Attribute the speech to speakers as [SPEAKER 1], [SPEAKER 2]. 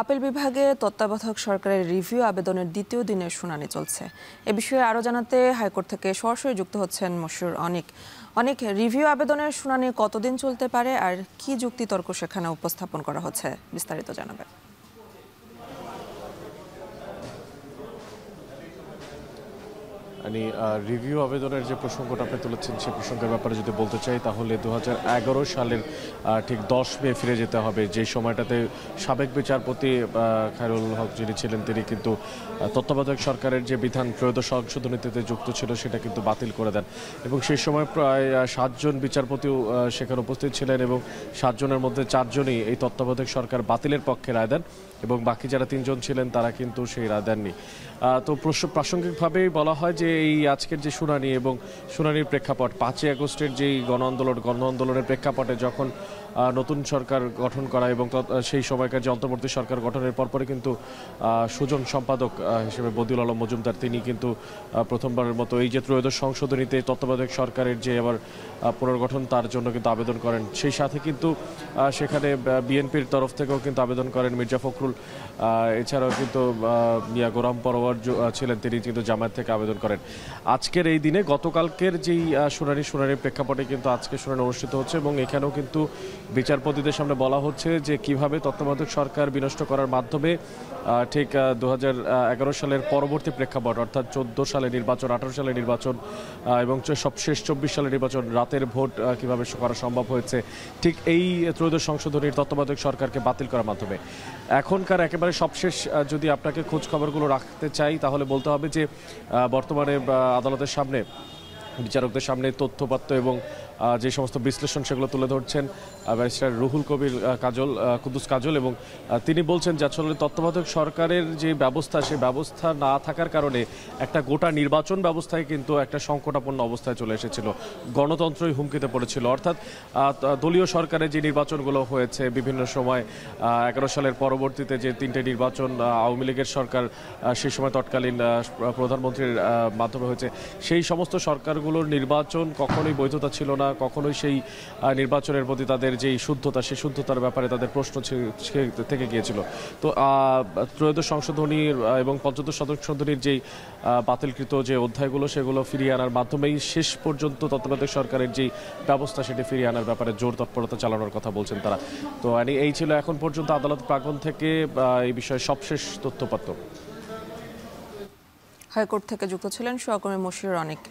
[SPEAKER 1] Appeal বিভাগে তত্ত্বাবধায়ক সরকারের রিভিউ আবেদনের দ্বিতীয় দিনের শুনানি চলছে। এ বিষয়ে আরও জানাতে হাইকোর্ট থেকে সরাসরি যুক্ত হচ্ছেন মশিউর অনিক। রিভিউ আবেদনের শুনানি কতদিন চলতে পারে আর কি যুক্তিতর্ক সেখানে উপস্থাপন করা হচ্ছে, বিস্তারিত জানাবেন।
[SPEAKER 2] রিভিউ আবেদনের যে প্রসঙ্গটা আপনি তুলেছেন সেই প্রসঙ্গের ব্যাপারে যদি বলতে চাই তাহলে 2011 সালের ঠিক 10 মে ফিরে যেতে হবে, যে সময়টাতে সাবেক বিচারপতি খায়রুল হক যিনি ছিলেন তিনি কিন্তু তত্ত্বাবধায়ক সরকারের যে বিধান ত্রয়োদশ সংশোধনীতে যুক্ত ছিল সেটা কিন্তু বাতিল করে দেন এবং সেই সময় প্রায় 7 জন বিচারপতিও সেখানে উপস্থিত ছিলেন এবং 7 জনের মধ্যে 4 জনই এই তত্ত্বাবধায়ক সরকার বাতিলের পক্ষে রায় দেন এবং বাকি যারা 3 জন ছিলেন তারা কিন্তু সেই রায় দেননি। তো প্রাসঙ্গিকভাবেই বলা হয় যে এই আজকের যে শুনানি এবং শুনানির প্রেক্ষাপট 5ই আগস্টের যেই গণ আন্দোলনের প্রেক্ষাপটে যখন নতুন সরকার গঠন করা এবং সেই সময়কার যে অন্তর্বর্তী সরকার গঠনের পরপরই কিন্তু সুজন সম্পাদক হিসেবে বদিউল আলম মজুমদার তিনি কিন্তু প্রথমবারের মতো এই যে ত্রয়োদশ সংশোধনীতে তত্ত্বাবধায়ক সরকারের যে আবার পুনর্গঠন তার জন্য কিন্তু আবেদন করেন। সেই সাথে কিন্তু সেখানে বিএনপির তরফ থেকেও কিন্তু আবেদন করেন মির্জা ফখরুল, এছাড়াও কিন্তু মিয়া গোলাম পরোয়ার ছিলেন, তিনি কিন্তু জামায়াত থেকে আবেদন করেন। আজকের এই দিনে গতকালকের যেই শুনানির প্রেক্ষাপটে কিন্তু আজকে শুনানি অনুষ্ঠিত হচ্ছে এবং এখানেও কিন্তু বিচারপতিদের সামনে বলা হচ্ছে যে কিভাবে তত্ত্বাবধায়ক সরকার বিনষ্ট করার মাধ্যমে ঠিক 2011 সালের পরবর্তী প্রেক্ষাপট অর্থাৎ 14 সালে নির্বাচন, 18 সালে নির্বাচন এবং সবশেষ 24 সালে নির্বাচন, রাতের ভোট কিভাবে করা সম্ভব হয়েছে ঠিক এই ত্রয়োদশ সংশোধনীর তত্ত্বাবধায়ক সরকারকে বাতিল করার মাধ্যমে। এখনকার একেবারে সবশেষ যদি আপনাকে খোঁজ খবরগুলো রাখতে চাই তাহলে বলতে হবে যে বর্তমানে আদালতের সামনে বিচারকদের সামনে তথ্যপাত্র এবং যে সমস্ত বিশ্লেষণ সেগুলো তুলে ধরছেন ব্যারিস্টার রুহুল কবির কুদ্দুস কাজল এবং তিনি বলছেন যে আসলে তত্ত্বাবধায়ক সরকারের যে ব্যবস্থা সেই ব্যবস্থা না থাকার কারণে একটা গোটা নির্বাচন ব্যবস্থায় কিন্তু একটা সংকটাপন্ন অবস্থায় চলে এসেছিল, গণতন্ত্রই হুমকিতে পড়েছিল। অর্থাৎ দলীয় সরকারের যে নির্বাচনগুলো হয়েছে বিভিন্ন সময় 11 সালের পরবর্তীতে যে 3টে নির্বাচন আওয়ামী লীগের সরকার সেই সময় তৎকালীন প্রধানমন্ত্রীর মাধ্যমে হয়েছে, সেই সমস্ত সরকারগুলোর নির্বাচন কখনোই বৈধতা ছিল না, কখনোই সেই নির্বাচনের প্রতি তাদের যেই শুদ্ধতা সেই শুদ্ধতার ব্যাপারে তাদের প্রশ্ন থেকে গিয়েছিল। তো ত্রয়োদশ সংশোধনীর এবং পঞ্চদশ সংশোধনীর যেই বাতিলকৃত যে অধ্যায়গুলো সেগুলো ফিরিয়ে আনার মাধ্যমেই শেষ পর্যন্ত তত্ত্বাবধায়ক সরকারের যেই ব্যবস্থা সেটি ফিরিয়ে আনার ব্যাপারে জোর তৎপরতা চালানোর কথা বলছেন তারা। তো এই ছিল এখন পর্যন্ত আদালত প্রাঙ্গণ থেকে এই বিষয়ে সবশেষ তথ্যপাত্র।
[SPEAKER 1] হাইকোর্ট থেকে যুক্ত ছিলেন সহকর্মী মশিউর অনিক।